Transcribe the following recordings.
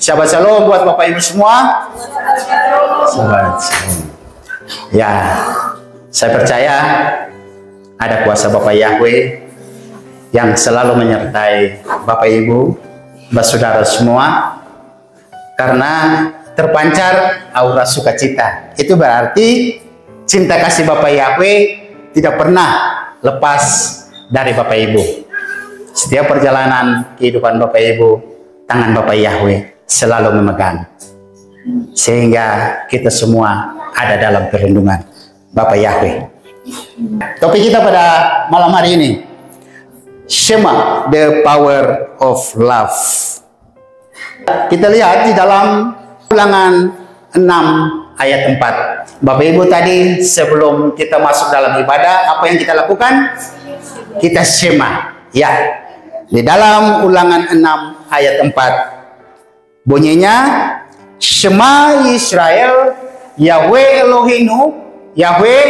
Shabbat Shalom buat Bapak Ibu semua. Shabbat Shalom. Ya, saya percaya ada kuasa Bapak Yahweh yang selalu menyertai Bapak Ibu, saudara semua, karena terpancar aura sukacita. Itu berarti cinta kasih Bapak Yahweh tidak pernah lepas dari Bapak Ibu. Setiap perjalanan kehidupan Bapak Ibu, tangan Bapak Yahweh selalu memegang, sehingga kita semua ada dalam perlindungan Bapak Yahweh. Topik kita pada malam hari ini, Shema, the power of love. Kita lihat di dalam Ulangan 6 ayat 4. Bapak Ibu, tadi sebelum kita masuk dalam ibadah, apa yang kita lakukan? Kita Shema. Ya, di dalam Ulangan 6 ayat 4 bunyinya, Shema Israel, Yahweh Elohinu, Yahweh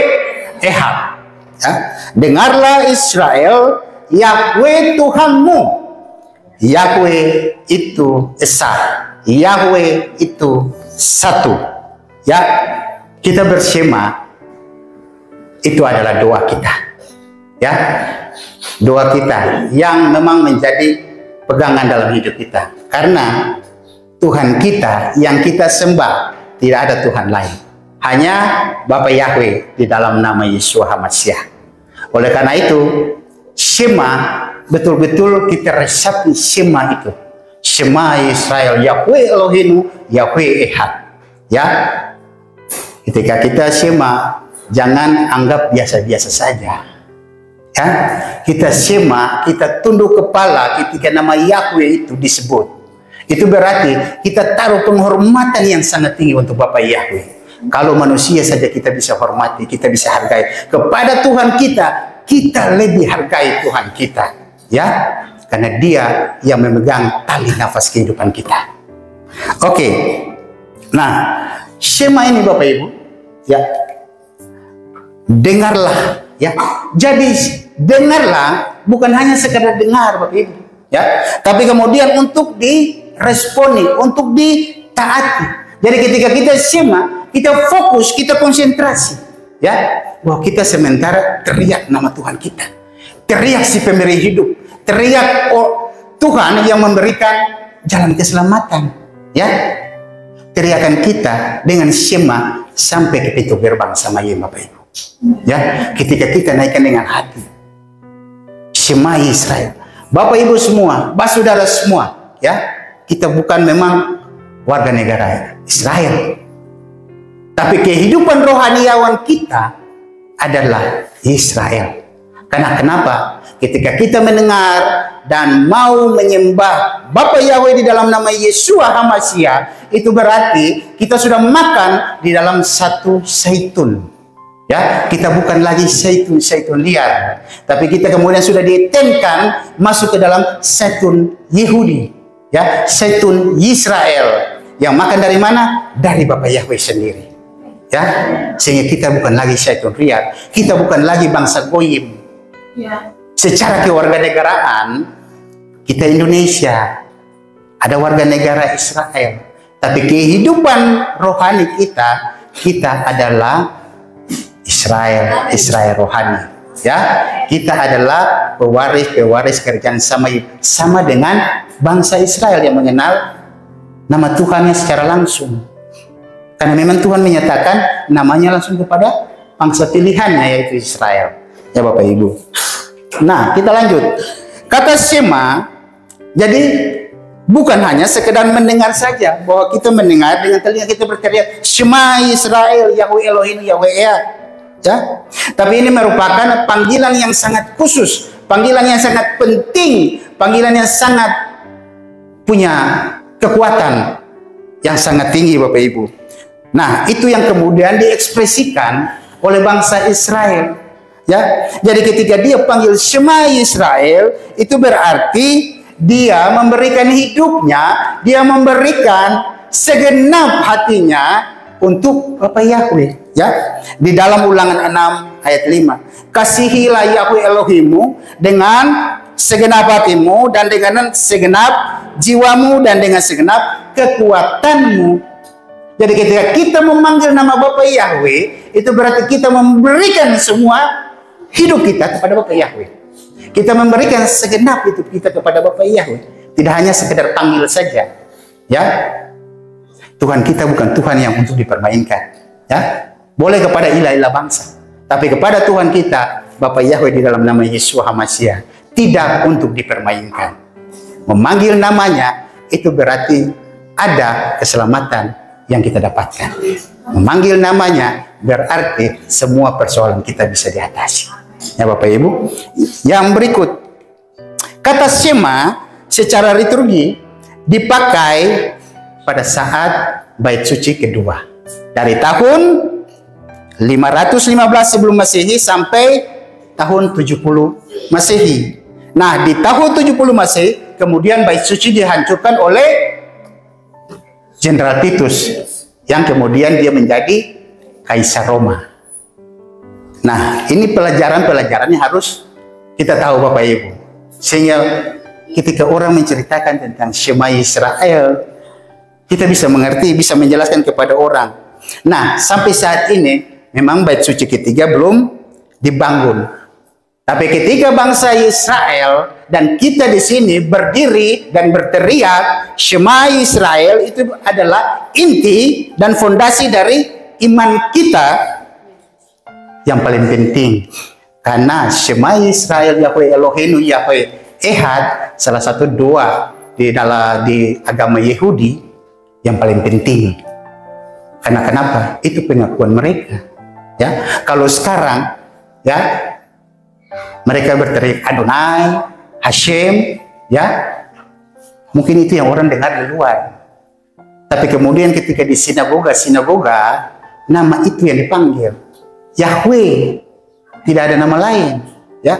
Ehad. Ya. Dengarlah Israel, Yahweh Tuhanmu, Yahweh itu esa, Yahweh itu satu. Ya, kita bershema itu adalah doa kita. Ya, doa kita yang memang menjadi pegangan dalam hidup kita, karena Tuhan kita yang kita sembah tidak ada Tuhan lain, hanya Bapa Yahweh di dalam nama Yeshua HaMashiach. Oleh karena itu, Shema betul-betul kita resapi Shema itu. Shema Israel, Yahweh Elohinu, Yahweh Ehad. Ya, ketika kita Shema, jangan anggap biasa-biasa saja. Ya, kita Shema, kita tunduk kepala ketika nama Yahweh itu disebut. Itu berarti kita taruh penghormatan yang sangat tinggi untuk Bapak Yahweh. Kalau manusia saja kita bisa hormati, kita bisa hargai, kepada Tuhan kita lebih hargai Tuhan kita. Ya, karena Dia yang memegang tali nafas kehidupan kita. Oke. Nah, Shema ini Bapak Ibu, ya, dengarlah. Ya, jadi dengarlah bukan hanya sekedar dengar Bapak Ibu, ya, tapi kemudian untuk diresponi, untuk ditaati. Jadi ketika kita Shema, kita fokus, kita konsentrasi, ya, bahwa kita sementara teriak nama Tuhan kita, teriak si pemberi hidup, teriak Tuhan yang memberikan jalan keselamatan, ya. Teriakan kita dengan Shema sampai ke pintu gerbang sama Bapak Ibu. Ya, ketika kita naikkan dengan hati, Shema Israel, Bapak Ibu semua, saudara semua, ya, kita bukan memang warga negara Israel, tapi kehidupan rohaniawan kita adalah Israel. Karena kenapa? Ketika kita mendengar dan mau menyembah Bapa Yahweh di dalam nama Yeshua HaMashiach, itu berarti kita sudah makan di dalam satu zaitun. Ya, kita bukan lagi zaitun liar, tapi kita kemudian sudah dietenkan masuk ke dalam zaitun Yehudi, ya, zaitun Israel, yang makan dari mana? Dari Bapa Yahweh sendiri. Ya, sehingga kita bukan lagi zaitun liar, kita bukan lagi bangsa goyim. Ya. Secara kewarganegaraan kita Indonesia, ada warga negara Israel, tapi kehidupan rohani kita adalah Israel rohani. Ya, kita adalah pewaris kerajaan sama dengan bangsa Israel yang mengenal nama Tuhannya secara langsung. Karena memang Tuhan menyatakan namanya langsung kepada bangsa pilihannya, yaitu Israel. Ya Bapak Ibu. Nah, kita lanjut. Kata Shema, jadi bukan hanya sekedar mendengar saja, bahwa kita mendengar dengan telinga kita berteriak Shema Israel, Yahweh Elohim, Yahweh Ehad. Ya, tapi ini merupakan panggilan yang sangat khusus, panggilan yang sangat penting, panggilan yang sangat punya kekuatan yang sangat tinggi Bapak Ibu. Nah, itu yang kemudian diekspresikan oleh bangsa Israel. Ya, jadi ketika dia panggil Shema Israel, itu berarti dia memberikan hidupnya, dia memberikan segenap hatinya untuk Bapa Yahweh. Ya, di dalam Ulangan 6 ayat 5, kasihilah Yahweh Elohimmu dengan segenap hatimu dan dengan segenap jiwamu dan dengan segenap kekuatanmu. Jadi ketika kita memanggil nama Bapa Yahweh, itu berarti kita memberikan semua hidup kita kepada Bapa Yahweh. Kita memberikan segenap hidup kita kepada Bapa Yahweh. Tidak hanya sekedar panggil saja. Ya. Tuhan kita bukan Tuhan yang untuk dipermainkan. Ya. Boleh kepada ilah-ilah bangsa, tapi kepada Tuhan kita, Bapa Yahweh di dalam nama Yesus HaMashiach, tidak untuk dipermainkan. Memanggil namanya itu berarti ada keselamatan yang kita dapatkan. Memanggil namanya berarti semua persoalan kita bisa diatasi. Ya Bapak Ibu. Yang berikut, kata Shema secara liturgi dipakai pada saat bait suci kedua. Dari tahun 515 sebelum Masehi sampai tahun 70 Masehi. Nah, di tahun 70 Masehi kemudian bait suci dihancurkan oleh Jenderal Titus, yang kemudian dia menjadi Kaisar Roma. Nah, ini pelajaran-pelajaran yang harus kita tahu Bapak Ibu. Sehingga ketika orang menceritakan tentang Shema Israel, kita bisa mengerti, bisa menjelaskan kepada orang. Nah, sampai saat ini memang bait suci ketiga belum dibangun. Tapi ketika bangsa Israel dan kita di sini berdiri dan berteriak Shema Israel, itu adalah inti dan fondasi dari iman kita yang paling penting. Karena Shema Israel Yahweh Eloheinu Yahweh Ehad, salah satu doa di agama Yahudi yang paling penting. Karena kenapa? Itu pengakuan mereka. Ya, kalau sekarang ya mereka berteriak Adonai, Hashem, ya, mungkin itu yang orang dengar di luar. Tapi kemudian ketika di sinagoga, nama itu yang dipanggil Yahweh, tidak ada nama lain, ya.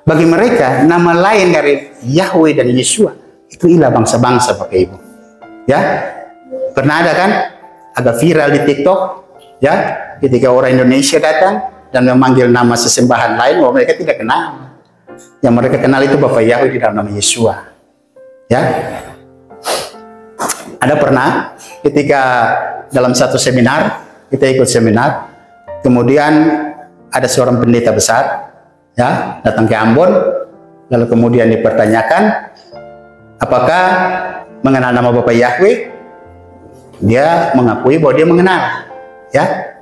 Bagi mereka nama lain dari Yahweh dan Yeshua itu ilah bangsa-bangsa Bapak Ibu, ya. Pernah ada kan agak viral di TikTok, ya, ketika orang Indonesia datang dan memanggil nama sesembahan lain, bahwa mereka tidak kenal. Yang mereka kenal itu Bapa Yahweh di dalam nama Yeshua. Ya. Ada pernah ketika dalam satu seminar, kita ikut seminar, kemudian ada seorang pendeta besar, ya, datang ke Ambon, lalu kemudian dipertanyakan, apakah mengenal nama Bapa Yahweh? Dia mengakui bahwa dia mengenal, ya.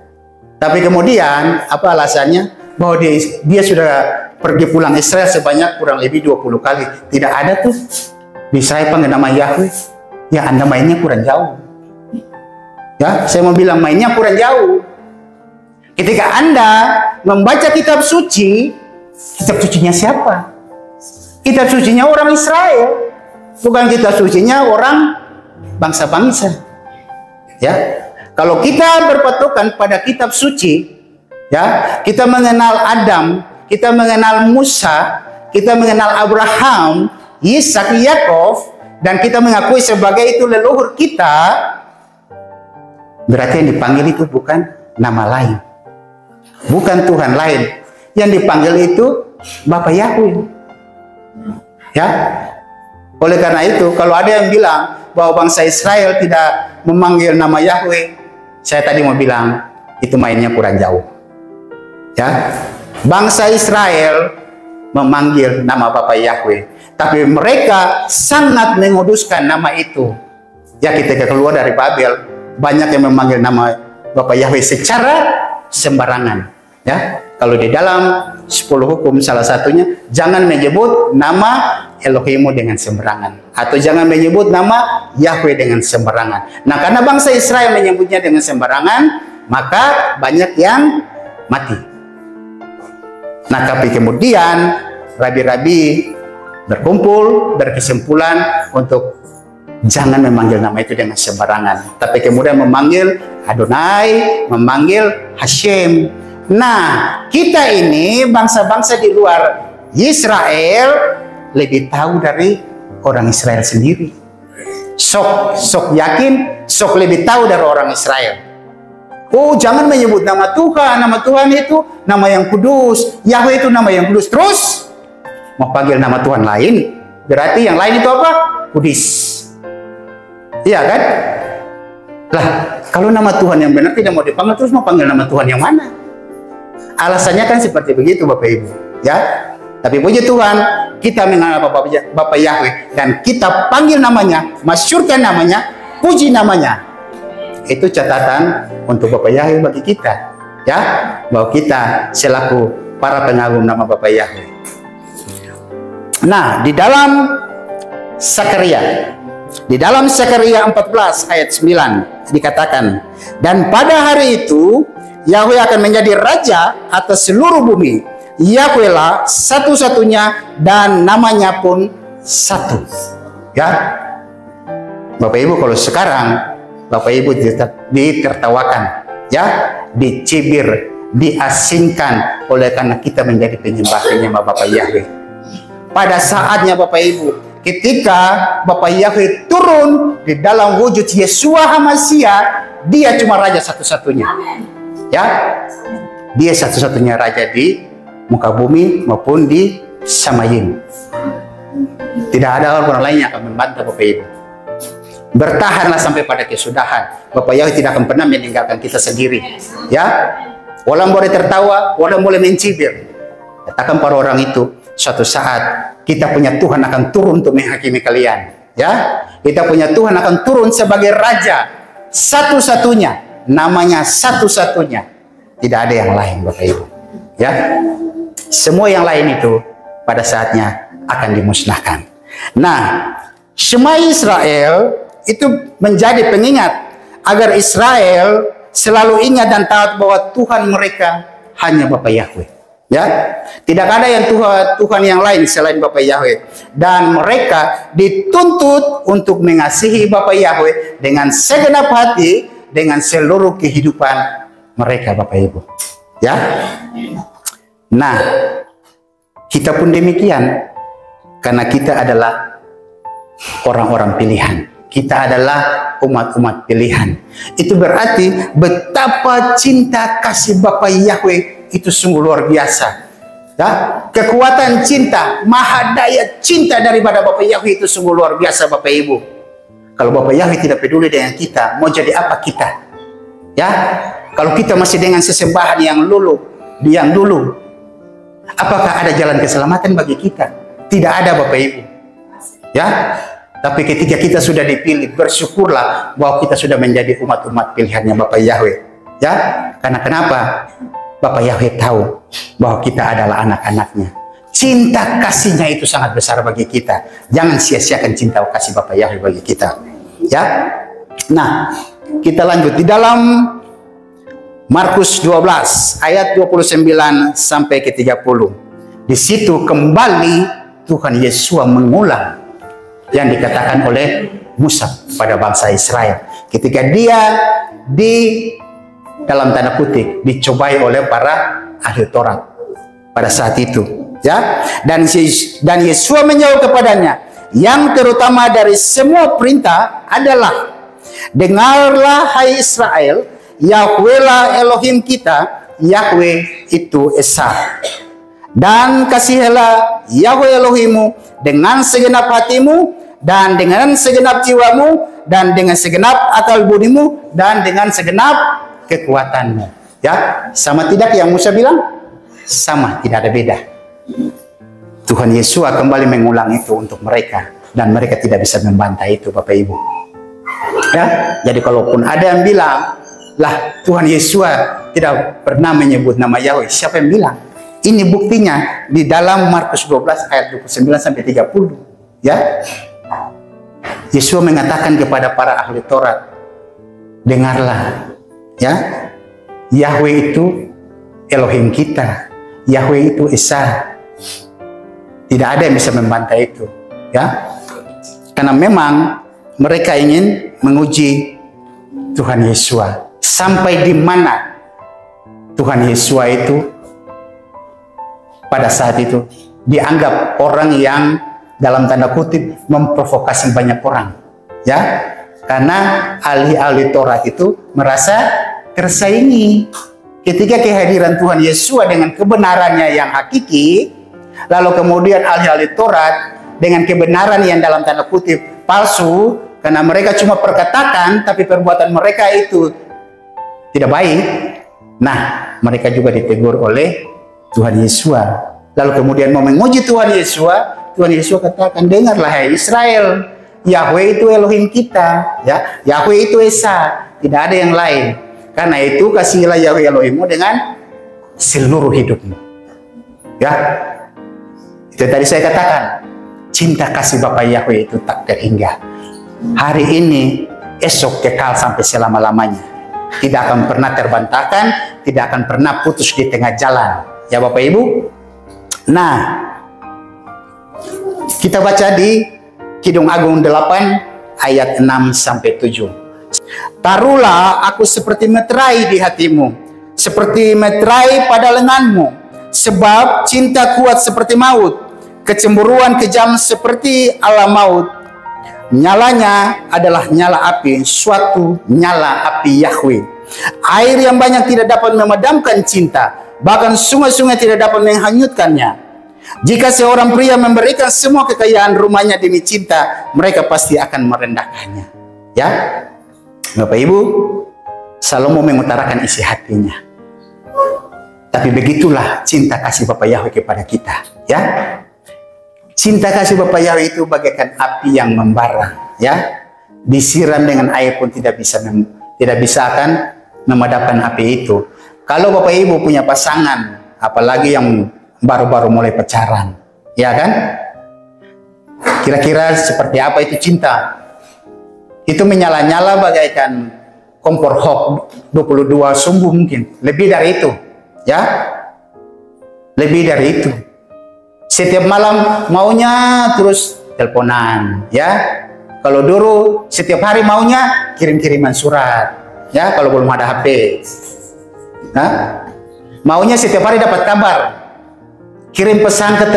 Tapi kemudian apa alasannya? Bahwa dia sudah pergi pulang Israel sebanyak kurang lebih 20 kali. Tidak ada tuh di Israel panggil nama Yahweh. Ya, Anda mainnya kurang jauh. Ya, saya mau bilang mainnya kurang jauh. Ketika Anda membaca kitab suci, kitab sucinya siapa? Kitab sucinya orang Israel, bukan kitab sucinya orang bangsa-bangsa. Ya. Kalau kita berpatokan pada kitab suci, ya, kita mengenal Adam, kita mengenal Musa, kita mengenal Abraham, Ishak, Yakov, dan kita mengakui sebagai itu leluhur kita, berarti yang dipanggil itu bukan nama lain, bukan Tuhan lain. Yang dipanggil itu Bapa Yahweh. Ya. Oleh karena itu, kalau ada yang bilang bahwa bangsa Israel tidak memanggil nama Yahweh, saya tadi mau bilang itu mainnya kurang jauh. Ya, bangsa Israel memanggil nama Bapa Yahweh, tapi mereka sangat menguduskan nama itu. Ya, ketika keluar dari Babel, banyak yang memanggil nama Bapa Yahweh secara sembarangan. Ya, kalau di dalam 10 hukum salah satunya, jangan menyebut nama Elohimu dengan sembarangan, atau jangan menyebut nama Yahweh dengan sembarangan. Nah, karena bangsa Israel menyebutnya dengan sembarangan, maka banyak yang mati. Nah, tapi kemudian rabi-rabi berkumpul, berkesimpulan untuk jangan memanggil nama itu dengan sembarangan, tapi kemudian memanggil Adonai, memanggil Hashem. Nah, kita ini bangsa-bangsa di luar Israel lebih tahu dari orang Israel sendiri. Sok yakin, sok lebih tahu dari orang Israel. Oh, jangan menyebut nama Tuhan. Nama Tuhan itu nama yang kudus. Yahweh itu nama yang kudus. Terus mau panggil nama Tuhan lain, berarti yang lain itu apa? Kudus. Iya kan? Lah, kalau nama Tuhan yang benar tidak mau dipanggil, terus mau panggil nama Tuhan yang mana? Alasannya kan seperti begitu Bapak Ibu, ya. Tapi puji Tuhan, kita mengenal Bapak Yahweh dan kita panggil namanya, masyurkan namanya, puji namanya. Itu catatan untuk Bapak Yahweh bagi kita, ya, bahwa kita selaku para pengagum nama Bapak Yahweh. Nah, di dalam Sakaria 14 ayat 9 dikatakan, dan pada hari itu Yahweh akan menjadi raja atas seluruh bumi. Yahweh lah satu-satunya dan namanya pun satu. Ya, Bapak Ibu, kalau sekarang Bapak Ibu ditertawakan, ya, dicibir, diasingkan oleh karena kita menjadi penyembah Bapak Yahweh. Pada saatnya Bapak Ibu, ketika Bapak Yahweh turun di dalam wujud Yeshua HaMashiach, dia cuma raja satu-satunya. Ya, dia satu-satunya raja di muka bumi maupun di Samayim. Tidak ada orang lain yang akan membantah Bapak Ibu. Bertahanlah sampai pada kesudahan. Bapak Yahweh tidak akan pernah meninggalkan kita sendiri. Ya, orang boleh tertawa, orang boleh mencibir. Katakan para orang itu, suatu saat kita punya Tuhan akan turun untuk menghakimi kalian. Ya, kita punya Tuhan akan turun sebagai raja satu-satunya, namanya satu-satunya. Tidak ada yang lain Bapak Ibu. Ya, semua yang lain itu pada saatnya akan dimusnahkan. Nah, Shema Israel itu menjadi pengingat agar Israel selalu ingat dan taat bahwa Tuhan mereka hanya Bapak Yahweh. Ya, tidak ada yang Tuhan yang lain selain Bapak Yahweh, dan mereka dituntut untuk mengasihi Bapak Yahweh dengan segenap hati, dengan seluruh kehidupan mereka Bapak Ibu. Ya, nah kita pun demikian, karena kita adalah orang-orang pilihan. Kita adalah umat-umat pilihan. Itu berarti betapa cinta kasih Bapak Yahweh itu sungguh luar biasa. Ya, kekuatan cinta, mahadaya cinta daripada Bapak Yahweh itu sungguh luar biasa Bapak Ibu. Kalau Bapak Yahweh tidak peduli dengan kita, mau jadi apa kita? Ya, kalau kita masih dengan sesembahan yang dulu, apakah ada jalan keselamatan bagi kita? Tidak ada Bapak Ibu. Ya, tapi ketika kita sudah dipilih, bersyukurlah bahwa kita sudah menjadi umat-umat pilihannya Bapak Yahweh. Ya, karena kenapa? Bapak Yahweh tahu bahwa kita adalah anak-anaknya. Cinta kasihnya itu sangat besar bagi kita. Jangan sia-siakan cinta kasih Bapak Yahweh bagi kita. Ya, nah kita lanjut di dalam Markus 12 ayat 29 sampai ke 30. Di situ kembali Tuhan Yesus mengulang yang dikatakan oleh Musa pada bangsa Israel ketika dia di dalam tanda kutip dicobai oleh para ahli Taurat pada saat itu, ya. Dan Yesus menjawab kepadanya, yang terutama dari semua perintah adalah, dengarlah hai Israel, Yahweh lah Elohim kita, Yahweh itu Esa. Dan kasihilah Yahweh Elohimu dengan segenap hatimu, dan dengan segenap jiwamu, dan dengan segenap akal budimu, dan dengan segenap kekuatanmu. Ya, sama tidak yang Musa bilang? Sama, tidak ada beda. Tuhan Yesus kembali mengulang itu untuk mereka, dan mereka tidak bisa membantah itu Bapak Ibu. Ya, jadi kalaupun ada yang bilang, lah Tuhan Yesus tidak pernah menyebut nama Yahweh, siapa yang bilang? Ini buktinya di dalam Markus 12 ayat 29 sampai 30. Ya, Yesus mengatakan kepada para ahli Taurat, dengarlah, ya, Yahweh itu Elohim kita, Yahweh itu Esa. Tidak ada yang bisa membantah itu, ya, karena memang mereka ingin menguji Tuhan Yesus sampai di mana Tuhan Yesus itu pada saat itu dianggap orang yang dalam tanda kutip memprovokasi banyak orang, ya, karena ahli-ahli Taurat itu merasa tersaingi ketika kehadiran Tuhan Yesus dengan kebenarannya yang hakiki Lalu kemudian ahli-ahli Taurat dengan kebenaran yang dalam tanda kutip palsu, karena mereka cuma perkatakan tapi perbuatan mereka itu tidak baik. Nah, mereka juga ditegur oleh Tuhan Yesus. Lalu kemudian mau menguji Tuhan Yesus katakan, dengarlah hai Israel, Yahweh itu Elohim kita, ya. Yahweh itu Esa, tidak ada yang lain. Karena itu kasihilah Yahweh Elohimmu dengan seluruh hidupmu. Ya. Itu tadi saya katakan, cinta kasih Bapa Yahweh itu tak terhingga. Hari ini, esok kekal sampai selama-lamanya. Tidak akan pernah terbantahkan, tidak akan pernah putus di tengah jalan. Ya Bapak Ibu. Nah, kita baca di Kidung Agung 8 ayat 6 sampai 7. Taruhlah aku seperti meterai di hatimu, seperti meterai pada lenganmu, sebab cinta kuat seperti maut, kecemburuan kejam seperti alam maut. Nyalanya adalah nyala api, suatu nyala api Yahweh. Air yang banyak tidak dapat memadamkan cinta, bahkan sungai-sungai tidak dapat menghanyutkannya. Jika seorang pria memberikan semua kekayaan rumahnya demi cinta, mereka pasti akan merendahkannya. Ya, Bapak Ibu, Salomo mengutarakan isi hatinya. Tapi begitulah cinta kasih Bapa Yahweh kepada kita. Ya, cinta kasih Bapa Yahweh itu bagaikan api yang membara. Ya, disiram dengan air pun tidak bisa akan memadamkan api itu. Kalau Bapak Ibu punya pasangan, apalagi yang baru-baru mulai pacaran, ya kan? Kira-kira seperti apa itu cinta? Itu menyala-nyala bagaikan kompor hok 22 sumbu mungkin, lebih dari itu, ya? Lebih dari itu. Setiap malam maunya terus teleponan, ya? Kalau dulu setiap hari maunya kirim-kiriman surat, ya? Kalau belum ada HP, nah, maunya setiap hari dapat kabar. Kirim pesan ke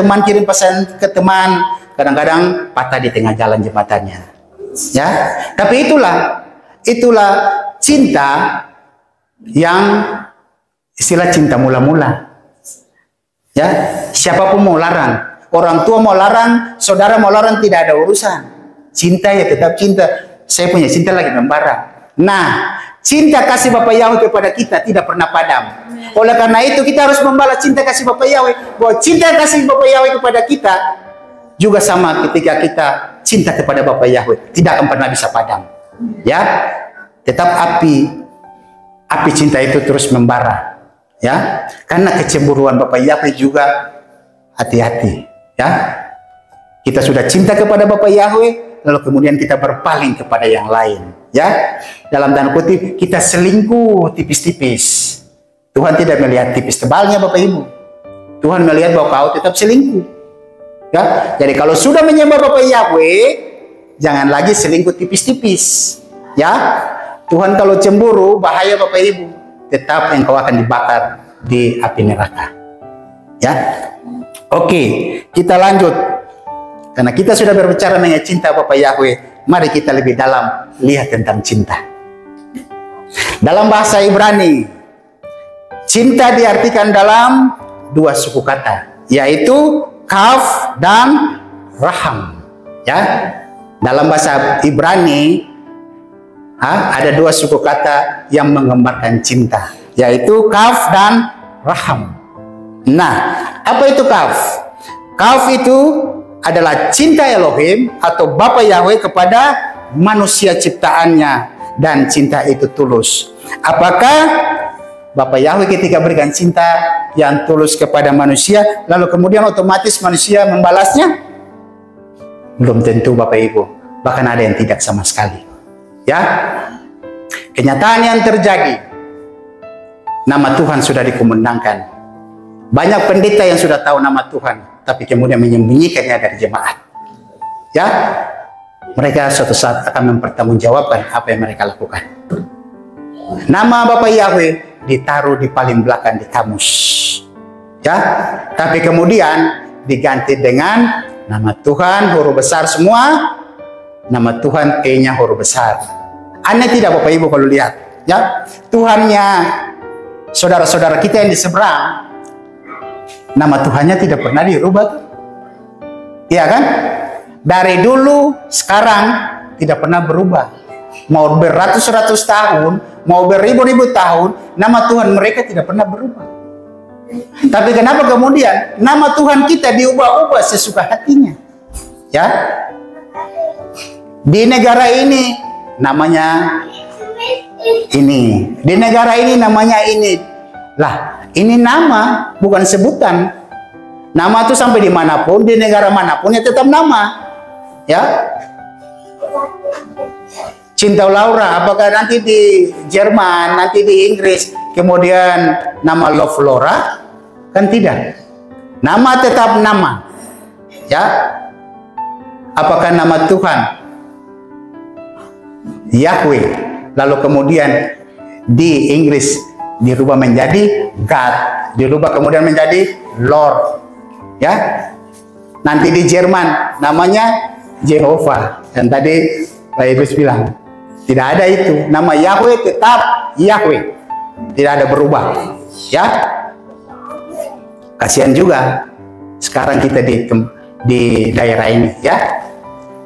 teman, kadang-kadang patah di tengah jalan jembatannya. Ya, tapi itulah cinta yang istilah cinta mula-mula. Ya, siapapun mau larang, orang tua mau larang, saudara mau larang, tidak ada urusan. Cinta ya tetap cinta. Saya punya cinta lagi membara. Nah, cinta kasih Bapa Yahweh kepada kita tidak pernah padam. Oleh karena itu kita harus membalas cinta kasih Bapa Yahweh. Bahwa cinta kasih Bapa Yahweh kepada kita juga sama ketika kita cinta kepada Bapa Yahweh, tidak akan pernah bisa padam. Ya, tetap api cinta itu terus membara. Ya, karena kecemburuan Bapa Yahweh juga hati-hati. Ya, kita sudah cinta kepada Bapa Yahweh, lalu kemudian kita berpaling kepada yang lain. Ya, dalam tanda kutip kita selingkuh tipis-tipis. Tuhan tidak melihat tipis tebalnya Bapak Ibu. Tuhan melihat bahwa kau tetap selingkuh. Ya, jadi kalau sudah menyembah Bapak Yahweh, jangan lagi selingkuh tipis-tipis. Ya, Tuhan kalau cemburu bahaya Bapak Ibu. Tetap engkau akan dibakar di api neraka. Ya, oke, kita lanjut. Karena kita sudah berbicara mengenai cinta Bapak Yahweh, mari kita lebih dalam lihat tentang cinta. Dalam bahasa Ibrani, cinta diartikan dalam dua suku kata, yaitu kaf dan raham. Ya, dalam bahasa Ibrani ada dua suku kata yang menggambarkan cinta, yaitu kaf dan raham. Nah, apa itu kaf? Kaf itu adalah cinta Elohim atau Bapa Yahweh kepada manusia ciptaannya, dan cinta itu tulus. Apakah Bapa Yahweh ketika berikan cinta yang tulus kepada manusia, lalu kemudian otomatis manusia membalasnya? Belum tentu Bapak Ibu, bahkan ada yang tidak sama sekali. Ya, kenyataan yang terjadi, nama Tuhan sudah dikumandangkan. Banyak pendeta yang sudah tahu nama Tuhan, tapi kemudian menyembunyikannya dari jemaat. Ya, mereka suatu saat akan mempertanggungjawabkan apa yang mereka lakukan. Nama Bapa Yahweh ditaruh di paling belakang di kamus. Ya, tapi kemudian diganti dengan nama Tuhan huruf besar semua, nama Tuhan E-nya huruf besar. Aneh tidak Bapak Ibu kalau lihat, ya, Tuhannya saudara-saudara kita yang di seberang nama Tuhannya tidak pernah dirubah tuh. Iya kan? Dari dulu sekarang tidak pernah berubah. Mau beratus-ratus tahun, mau beribu-ribu tahun, nama Tuhan mereka tidak pernah berubah. Tapi kenapa kemudian nama Tuhan kita diubah-ubah sesuka hatinya? Ya, di negara ini namanya ini, di negara ini namanya ini. Lah, ini nama bukan sebutan. Nama itu sampai dimanapun, di negara manapun ya tetap nama. Ya, Cinta Laura, apakah nanti di Jerman, nanti di Inggris, kemudian nama Love Laura? Kan tidak. Nama tetap nama. Ya, apakah nama Tuhan Yahweh, lalu kemudian di Inggris dirubah menjadi God, dirubah kemudian menjadi Lord. Ya, nanti di Jerman namanya Jehovah. Dan tadi Pak Idris bilang tidak ada itu, nama Yahweh tetap Yahweh, tidak ada berubah. Ya, kasihan juga sekarang kita di daerah ini. Ya,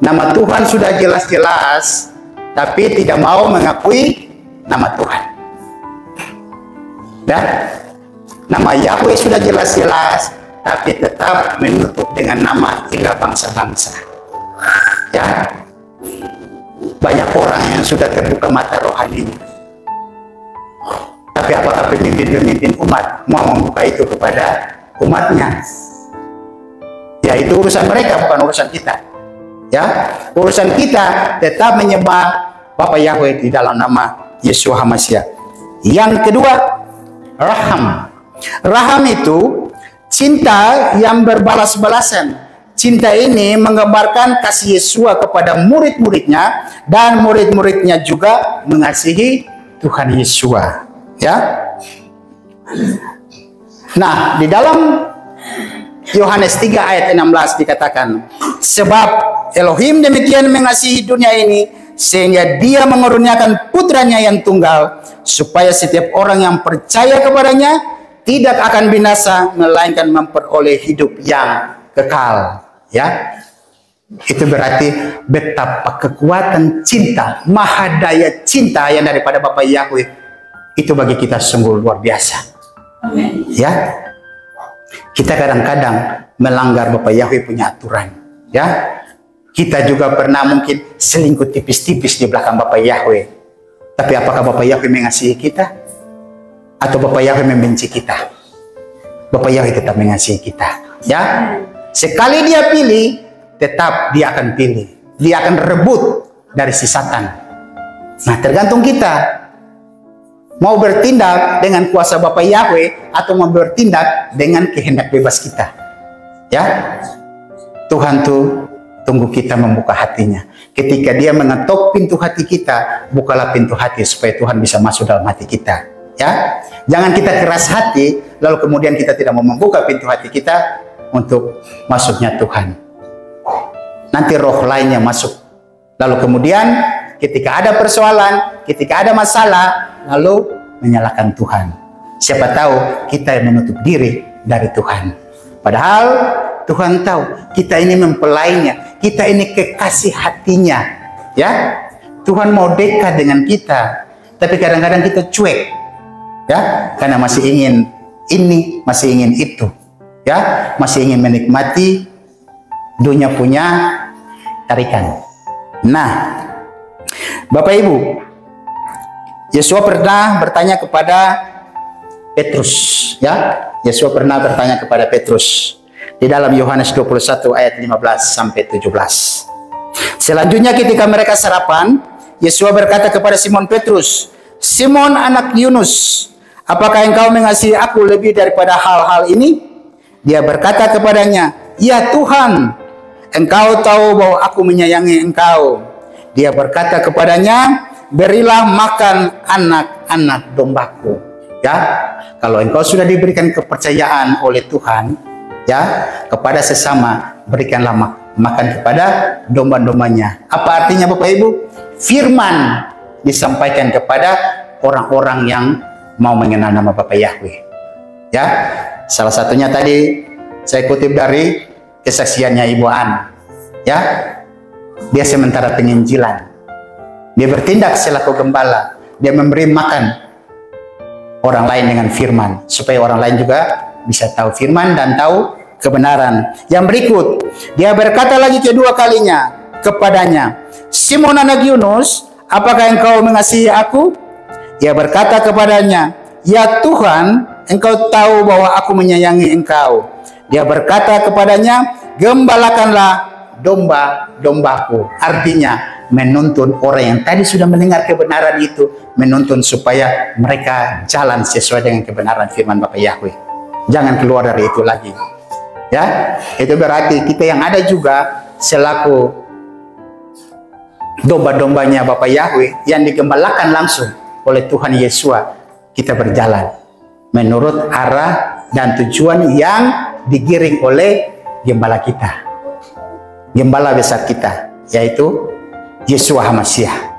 nama Tuhan sudah jelas-jelas, tapi tidak mau mengakui nama Tuhan. Dan nama Yahweh sudah jelas-jelas, tapi tetap menutup dengan nama ilah bangsa-bangsa. Ya, banyak orang yang sudah terbuka mata rohaninya. Tapi apakah pemimpin-pemimpin umat mau membuka itu kepada umatnya? Ya, itu urusan mereka, bukan urusan kita. Ya, urusan kita tetap menyembah Bapa Yahweh di dalam nama Yesus HaMashiach. Yang kedua, raham. Raham itu cinta yang berbalas-balasan. Cinta ini menggambarkan kasih Yesus kepada murid-muridnya, dan murid-muridnya juga mengasihi Tuhan Yesus. Ya. Nah, di dalam Yohanes 3 ayat 16 dikatakan, sebab Elohim demikian mengasihi dunia ini, sehingga dia mengaruniakan putranya yang tunggal, supaya setiap orang yang percaya kepadanya tidak akan binasa, melainkan memperoleh hidup yang kekal. Ya, itu berarti betapa kekuatan cinta, mahadaya cinta yang daripada Bapa Yahweh itu bagi kita sungguh luar biasa. Amen. Ya, kita kadang-kadang melanggar Bapa Yahweh punya aturan. Ya, kita juga pernah mungkin selingkuh tipis-tipis di belakang Bapa Yahweh. Tapi apakah Bapa Yahweh mengasihi kita? Atau Bapa Yahweh membenci kita? Bapa Yahweh tetap mengasihi kita. Ya, sekali dia pilih, tetap dia akan pilih. Dia akan rebut dari si Satan. Nah, tergantung kita. Mau bertindak dengan kuasa Bapa Yahweh atau mau bertindak dengan kehendak bebas kita. Ya, Tuhan tuh tunggu kita membuka hatinya. Ketika dia mengetok pintu hati kita, bukalah pintu hati supaya Tuhan bisa masuk dalam hati kita. Ya, jangan kita keras hati, lalu kemudian kita tidak mau membuka pintu hati kita untuk masuknya Tuhan. Nanti roh lainnya masuk. Lalu kemudian ketika ada persoalan, ketika ada masalah, lalu menyalahkan Tuhan. Siapa tahu kita yang menutup diri dari Tuhan. Padahal Tuhan tahu kita ini mempelainya, kita ini kekasih hatinya. Ya, Tuhan mau dekat dengan kita, tapi kadang-kadang kita cuek. Ya, karena masih ingin ini, masih ingin itu. Ya, masih ingin menikmati dunia punya tarikan. Nah, Bapak Ibu, Yesus pernah bertanya kepada Petrus. Ya, Yesus pernah bertanya kepada Petrus di dalam Yohanes 21 ayat 15 sampai 17. Selanjutnya ketika mereka sarapan, Yesus berkata kepada Simon Petrus, "Simon anak Yunus, apakah engkau mengasihi aku lebih daripada hal-hal ini?" Dia berkata kepadanya, "Ya Tuhan, engkau tahu bahwa aku menyayangi engkau." Dia berkata kepadanya, "Berilah makan anak-anak dombaku." Ya, kalau engkau sudah diberikan kepercayaan oleh Tuhan, ya, kepada sesama, berikanlah makan kepada domba-dombanya. Apa artinya Bapak Ibu? Firman disampaikan kepada orang-orang yang mau mengenal nama Bapa Yahweh. Ya, salah satunya tadi saya kutip dari kesaksiannya Ibu An. Ya, dia sementara penginjilan, dia bertindak selaku gembala, dia memberi makan orang lain dengan firman, supaya orang lain juga bisa tahu firman dan tahu kebenaran. Yang berikut, dia berkata lagi kedua kalinya kepadanya, Simon anak Yunus, apakah engkau mengasihi aku? Ia berkata kepadanya, ya Tuhan, engkau tahu bahwa aku menyayangi engkau. Dia berkata kepadanya, gembalakanlah domba-dombaku. Artinya menuntun orang yang tadi sudah mendengar kebenaran itu, menuntun supaya mereka jalan sesuai dengan kebenaran firman Bapak Yahweh. Jangan keluar dari itu lagi. Ya, itu berarti kita yang ada juga selaku domba-dombanya Bapak Yahweh yang digembalakan langsung oleh Tuhan Yesus, kita berjalan menurut arah dan tujuan yang digiring oleh gembala kita, gembala besar kita, yaitu Yesus Hamasiah.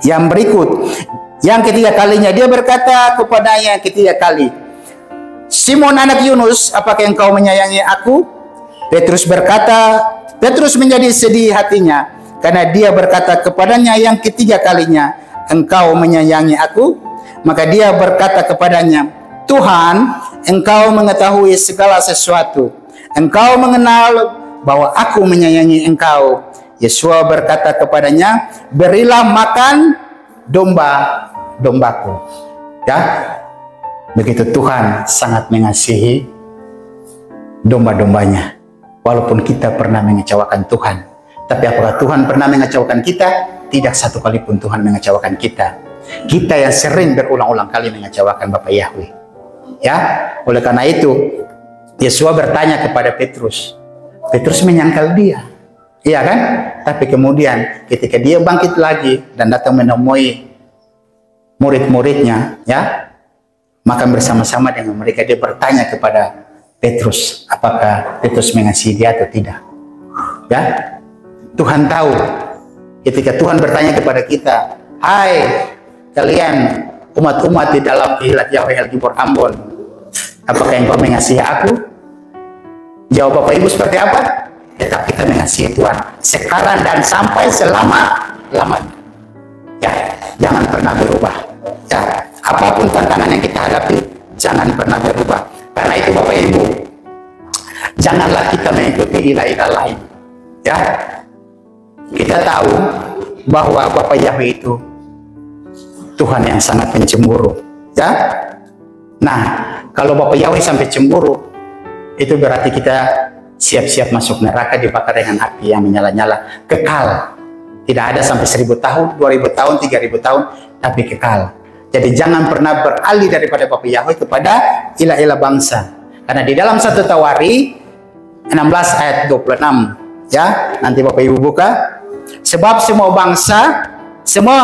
Yang berikut, yang ketiga kalinya, dia berkata kepadanya ketiga kali, Simon anak Yunus, apakah engkau menyayangi aku? Petrus berkata, Petrus menjadi sedih hatinya, karena dia berkata kepadanya yang ketiga kalinya, engkau menyayangi aku? Maka dia berkata kepadanya, Tuhan, engkau mengetahui segala sesuatu. Engkau mengenal bahwa aku menyayangi engkau. Yesus berkata kepadanya, berilah makan domba-dombaku. Ya, begitu Tuhan sangat mengasihi domba-dombanya. Walaupun kita pernah mengecewakan Tuhan, tapi apakah Tuhan pernah mengecewakan kita? Tidak satu kali pun Tuhan mengecewakan kita. Kita yang sering berulang-ulang kali mengecewakan Bapak Yahweh. Ya, oleh karena itu Yesus bertanya kepada Petrus. Petrus menyangkal dia, iya kan? Tapi kemudian ketika dia bangkit lagi dan datang menemui murid-muridnya, ya, makan bersama-sama dengan mereka, dia bertanya kepada Petrus, apakah Petrus mengasihi dia atau tidak? Ya, Tuhan tahu. Ketika Tuhan bertanya kepada kita, hai kalian umat-umat di dalam Kehillat Yahweh El-Gibor Ambon, apakah engkau mengasihi aku? Jawab Bapak Ibu seperti apa? Tetap kita mengasihi Tuhan sekarang dan sampai selama-lamanya. Ya, jangan pernah berubah. Ya, apapun tantangan yang kita hadapi, jangan pernah berubah. Karena itu Bapak Ibu, janganlah kita mengikuti ilah-ilah lain. Ya, kita tahu bahwa Bapak Yahweh itu Tuhan yang sangat pencemburu. Ya, nah kalau Bapak Yahweh sampai cemburu, itu berarti kita siap-siap masuk neraka dibakar dengan api yang menyala-nyala, kekal. Tidak ada sampai 1000 tahun, 2000 tahun, 3000 tahun, tapi kekal. Jadi jangan pernah beralih daripada Bapak Yahweh kepada ilah-ilah bangsa. Karena di dalam 1 Tawari 16 ayat 26, ya, nanti Bapak Ibu buka. Sebab semua bangsa, semua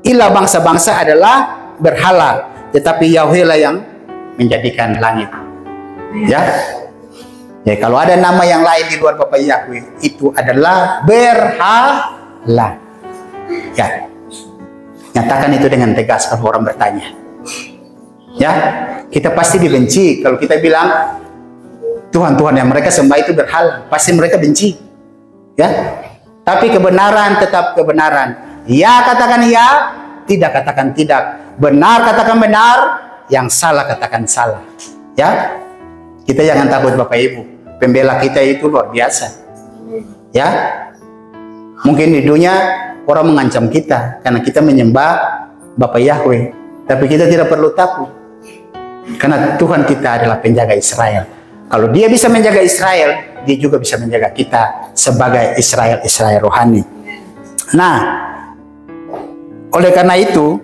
ilah bangsa-bangsa adalah berhala, tetapi Yahweh lah yang menjadikan langit. Ya, ya, kalau ada nama yang lain di luar Bapak Yahweh, itu adalah berhala. Ya, nyatakan itu dengan tegas kalau orang bertanya. Ya, kita pasti dibenci kalau kita bilang Tuhan-Tuhan yang mereka sembah itu berhala, pasti mereka benci. Ya, tapi kebenaran tetap kebenaran. Ya katakan ya, tidak katakan tidak. Benar katakan benar, yang salah katakan salah. Ya, kita jangan takut Bapak Ibu. Pembela kita itu luar biasa. Ya, mungkin di dunia orang mengancam kita karena kita menyembah Bapak Yahweh, tapi kita tidak perlu takut karena Tuhan kita adalah penjaga Israel. Kalau dia bisa menjaga Israel, dia juga bisa menjaga kita sebagai Israel rohani. Nah, oleh karena itu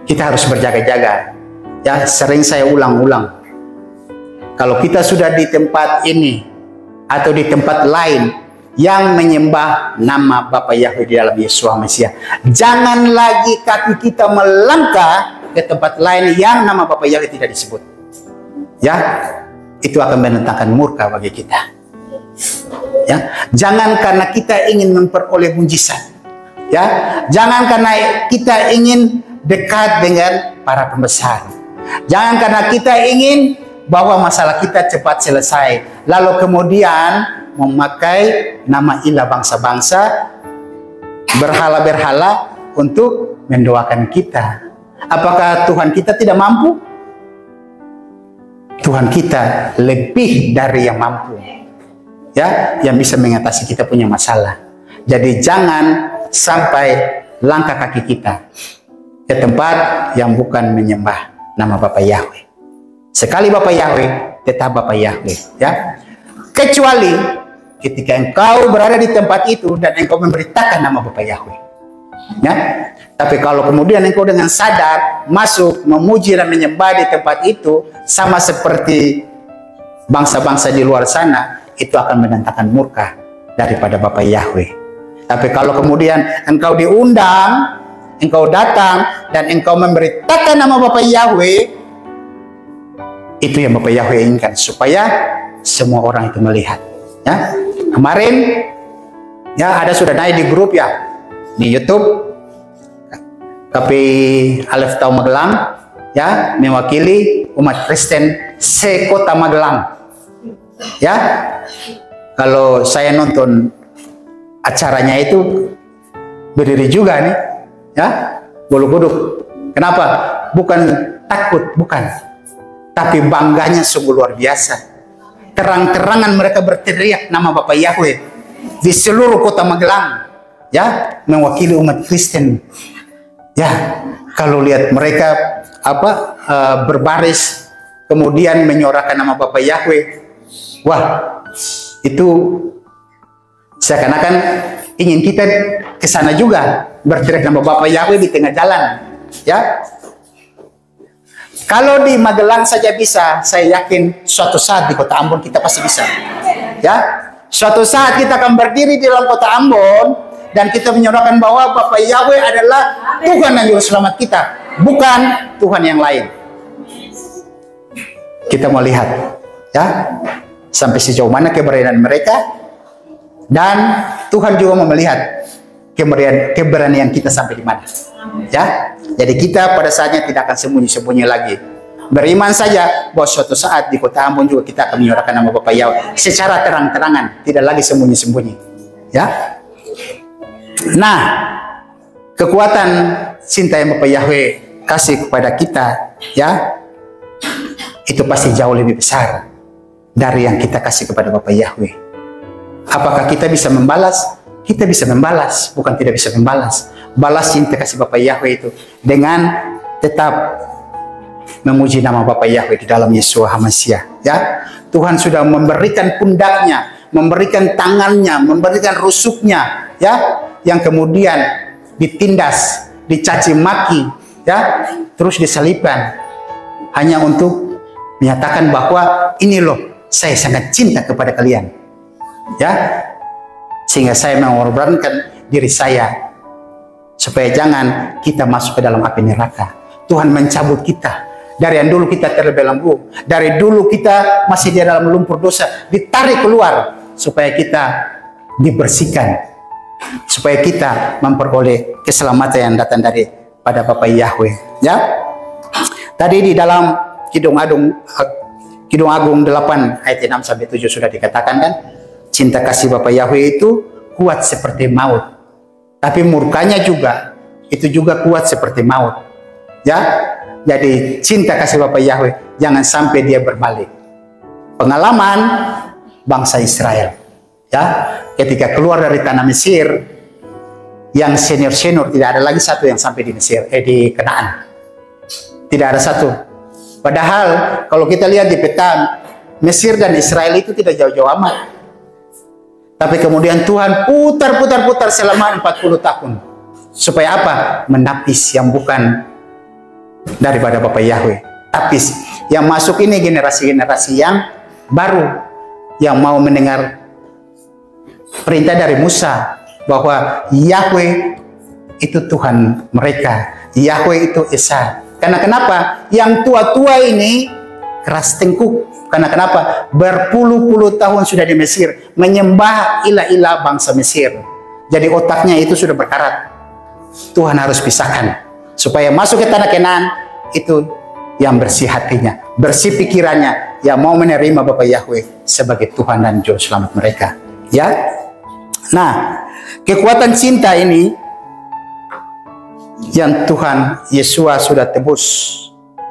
kita harus berjaga-jaga. Ya, sering saya ulang-ulang, kalau kita sudah di tempat ini atau di tempat lain yang menyembah nama Bapak Yahweh di dalam Yesus Mesias, jangan lagi kaki kita melangkah ke tempat lain yang nama Bapak Yahweh tidak disebut. Ya, itu akan mendatangkan murka bagi kita. Ya, jangan karena kita ingin memperoleh mujizat. Ya, jangan karena kita ingin dekat dengan para pembesar. Jangan karena kita ingin bahwa masalah kita cepat selesai, lalu kemudian memakai nama ilah bangsa-bangsa, berhala-berhala untuk mendoakan kita. Apakah Tuhan kita tidak mampu? Tuhan kita lebih dari yang mampu, ya, yang bisa mengatasi kita punya masalah. Jadi jangan sampai langkah kaki kita ke tempat yang bukan menyembah nama Bapa Yahweh. Sekali Bapa Yahweh, tetap Bapa Yahweh, ya. Kecuali ketika engkau berada di tempat itu dan engkau memberitakan nama Bapa Yahweh, ya. Tapi kalau kemudian engkau dengan sadar masuk memuji dan menyembah di tempat itu, sama seperti bangsa-bangsa di luar sana, itu akan mendatangkan murka daripada Bapa Yahweh. Tapi kalau kemudian engkau diundang, engkau datang dan engkau memberitakan nama Bapa Yahweh, itu yang Bapa Yahweh inginkan, supaya semua orang itu melihat, ya. Kemarin ya ada sudah naik di grup, ya, di YouTube, tapi Alef Tau Magelang, ya, mewakili umat Kristen se-Kota Magelang, ya. Kalau saya nonton acaranya itu berdiri juga nih, ya, bulu kuduk. Kenapa? Bukan takut, bukan, tapi bangganya sungguh luar biasa. Terang-terangan mereka berteriak nama Bapa Yahweh di seluruh Kota Magelang, ya, mewakili umat Kristen. Ya, kalau lihat mereka berbaris kemudian menyuarakan nama Bapa Yahweh, wah, itu seakan-akan ingin kita ke sana juga berteriak nama Bapa Yahweh di tengah jalan, ya. Kalau di Magelang saja bisa, saya yakin suatu saat di Kota Ambon kita pasti bisa, ya. Suatu saat kita akan berdiri di dalam Kota Ambon dan kita menyuarakan bahwa Bapa Yahweh adalah Tuhan dan Juru Selamat kita, bukan Tuhan yang lain. Kita mau lihat, ya, sampai sejauh mana keberanian mereka, dan Tuhan juga mau melihat keberanian kita sampai di mana, ya. Jadi kita pada saatnya tidak akan sembunyi-sembunyi lagi. Beriman saja bahwa suatu saat di Kota Ambon juga kita akan menyuarakan nama Bapa Yahweh secara terang-terangan, tidak lagi sembunyi-sembunyi, ya. Nah, kekuatan cinta yang Bapa Yahweh kasih kepada kita, ya, itu pasti jauh lebih besar dari yang kita kasih kepada Bapa Yahweh. Apakah kita bisa membalas? Kita bisa membalas, bukan tidak bisa membalas. Balas cinta kasih Bapa Yahweh itu dengan tetap memuji nama Bapa Yahweh di dalam Yeshua HaMashiach, ya. Tuhan sudah memberikan pundaknya, memberikan tangannya, memberikan rusuknya, ya, yang kemudian ditindas, dicaci maki, ya, terus disalibkan hanya untuk menyatakan bahwa ini loh, saya sangat cinta kepada kalian, ya, sehingga saya mengorbankan diri saya supaya jangan kita masuk ke dalam api neraka. Tuhan mencabut kita dari yang dulu kita terbelenggu, dari dulu kita masih di dalam lumpur dosa, ditarik keluar supaya kita dibersihkan, supaya kita memperoleh keselamatan yang datang dari pada Bapa Yahweh, ya. Tadi di dalam Kidung Agung 8 ayat 6 sampai 7 sudah dikatakan, kan, cinta kasih Bapa Yahweh itu kuat seperti maut, tapi murkanya juga itu juga kuat seperti maut, ya. Jadi cinta kasih Bapa Yahweh jangan sampai dia berbalik. Pengalaman bangsa Israel, ya, ketika keluar dari tanah Mesir, yang senior-senior tidak ada lagi satu yang sampai di Mesir, di Kanaan. Tidak ada satu. Padahal kalau kita lihat di peta, Mesir dan Israel itu tidak jauh-jauh amat. Tapi kemudian Tuhan putar selama 40 tahun. Supaya apa? Menapis yang bukan daripada Bapa Yahweh. Tapis. Yang masuk ini generasi-generasi yang baru, yang mau mendengar perintah dari Musa bahwa Yahweh itu Tuhan mereka, Yahweh itu Esa. Karena kenapa? Yang tua-tua ini keras tengkuk. Karena kenapa? Berpuluh-puluh tahun sudah di Mesir menyembah ilah-ilah bangsa Mesir. Jadi otaknya itu sudah berkarat. Tuhan harus pisahkan supaya masuk ke tanah Kanaan itu yang bersih hatinya, bersih pikirannya, yang mau menerima Bapa Yahweh sebagai Tuhan dan Juru Selamat mereka. Ya, nah kekuatan cinta ini yang Tuhan Yesua sudah tebus.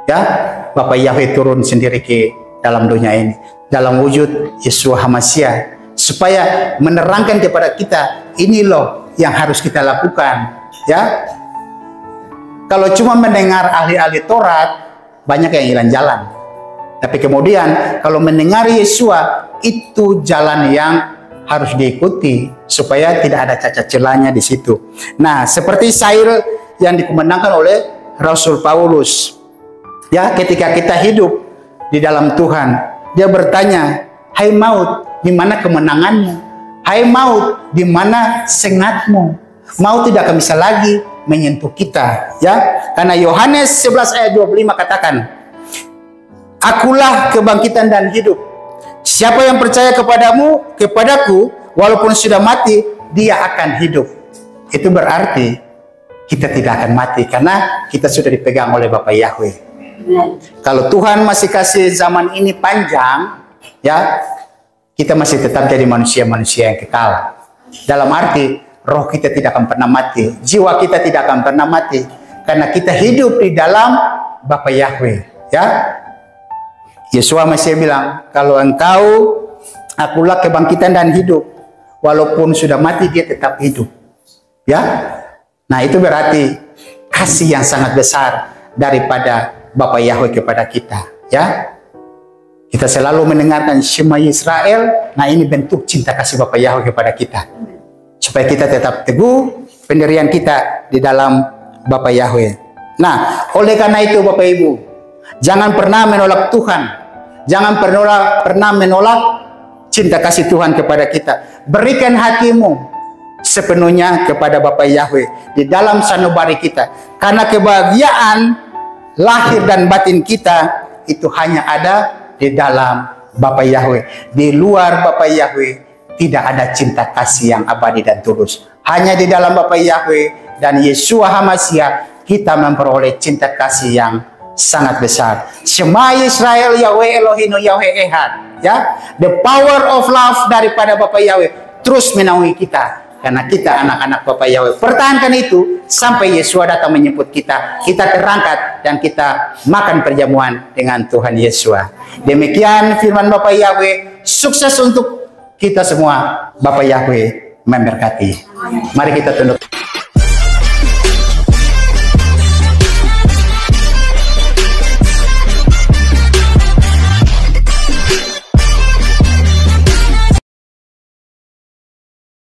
Ya, Bapa Yahweh turun sendiri ke dalam dunia ini dalam wujud Yesua HaMashiach, supaya menerangkan kepada kita, ini loh yang harus kita lakukan. Ya, kalau cuma mendengar ahli-ahli Taurat, banyak yang hilang jalan. Tapi kemudian kalau mendengar Yesua, itu jalan yang harus diikuti supaya tidak ada cacat celanya di situ. Nah, seperti syair yang dikumandangkan oleh Rasul Paulus. Ya, ketika kita hidup di dalam Tuhan, dia bertanya, "Hai maut, di mana kemenanganmu? Hai maut, di mana sengatmu?" Maut tidak akan bisa lagi menyentuh kita, ya. Karena Yohanes 11 ayat 25 katakan, "Akulah kebangkitan dan hidup. Siapa yang percaya kepadaku, walaupun sudah mati, dia akan hidup." Itu berarti kita tidak akan mati karena kita sudah dipegang oleh Bapa Yahweh. Kalau Tuhan masih kasih zaman ini panjang, ya, kita masih tetap jadi manusia-manusia yang kekal. Dalam arti roh kita tidak akan pernah mati, jiwa kita tidak akan pernah mati, karena kita hidup di dalam Bapa Yahweh. Ya, Yesua masih bilang, kalau engkau, akulah kebangkitan dan hidup, walaupun sudah mati dia tetap hidup. Ya, nah itu berarti kasih yang sangat besar daripada Bapa Yahweh kepada kita. Ya, kita selalu mendengarkan Shema Yisrael. Nah, ini bentuk cinta kasih Bapa Yahweh kepada kita, supaya kita tetap teguh pendirian kita di dalam Bapa Yahweh. Nah, oleh karena itu Bapak Ibu, jangan pernah menolak Tuhan. Jangan pernah menolak cinta kasih Tuhan kepada kita. Berikan hatimu sepenuhnya kepada Bapa Yahweh di dalam sanubari kita. Karena kebahagiaan lahir dan batin kita itu hanya ada di dalam Bapa Yahweh. Di luar Bapa Yahweh tidak ada cinta kasih yang abadi dan tulus. Hanya di dalam Bapa Yahweh dan Yesua HaMashiach kita memperoleh cinta kasih yang sangat besar. Shema Yisrael Yahweh Elohinu Yahweh Ehad. Ya, the power of love daripada Bapa Yahweh terus menaungi kita. Karena kita anak-anak Bapa Yahweh. Pertahankan itu sampai Yesua datang menjemput kita. Kita terangkat dan kita makan perjamuan dengan Tuhan Yesua. Demikian firman Bapa Yahweh. Sukses untuk kita semua. Bapa Yahweh memberkati. Mari kita tunduk.